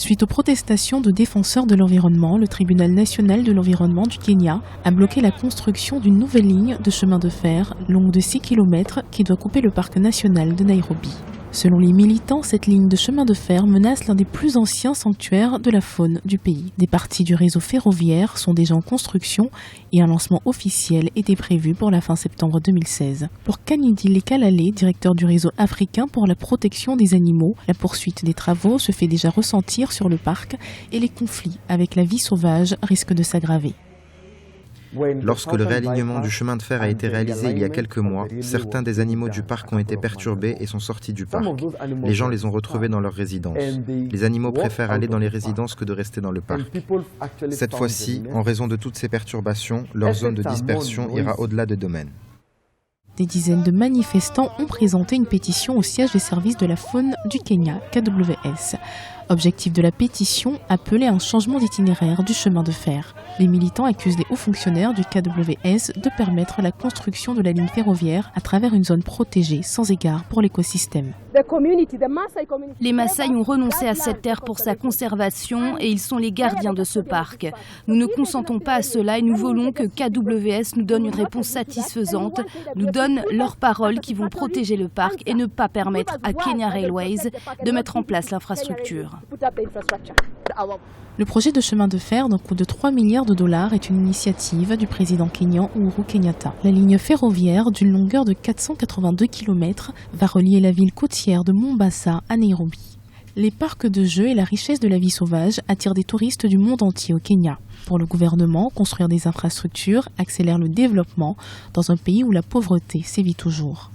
Suite aux protestations de défenseurs de l'environnement, le tribunal national de l'environnement du Kenya a bloqué la construction d'une nouvelle ligne de chemin de fer longue de 6 km qui doit couper le parc national de Nairobi. Selon les militants, cette ligne de chemin de fer menace l'un des plus anciens sanctuaires de la faune du pays. Des parties du réseau ferroviaire sont déjà en construction et un lancement officiel était prévu pour la fin septembre 2016. Pour Kanidi Lekalale, directeur du réseau africain pour la protection des animaux, la poursuite des travaux se fait déjà ressentir sur le parc et les conflits avec la vie sauvage risquent de s'aggraver. Lorsque le réalignement du chemin de fer a été réalisé il y a quelques mois, certains des animaux du parc ont été perturbés et sont sortis du parc. Les gens les ont retrouvés dans leurs résidences. Les animaux préfèrent aller dans les résidences que de rester dans le parc. Cette fois-ci, en raison de toutes ces perturbations, leur zone de dispersion ira au-delà des domaines. Des dizaines de manifestants ont présenté une pétition au siège des services de la faune du Kenya, KWS. Objectif de la pétition, appeler à un changement d'itinéraire du chemin de fer. Les militants accusent les hauts fonctionnaires du KWS de permettre la construction de la ligne ferroviaire à travers une zone protégée sans égard pour l'écosystème. Les Maasai ont renoncé à cette terre pour sa conservation et ils sont les gardiens de ce parc. Nous ne consentons pas à cela et nous voulons que KWS nous donne une réponse satisfaisante, nous donne leurs paroles qui vont protéger le parc et ne pas permettre à Kenya Railways de mettre en place l'infrastructure. Le projet de chemin de fer d'un coût de 3 milliards de dollars est une initiative du président kényan Uhuru Kenyatta. La ligne ferroviaire d'une longueur de 482 km va relier la ville côtière de Mombasa à Nairobi. Les parcs de jeux et la richesse de la vie sauvage attirent des touristes du monde entier au Kenya. Pour le gouvernement, construire des infrastructures accélère le développement dans un pays où la pauvreté sévit toujours.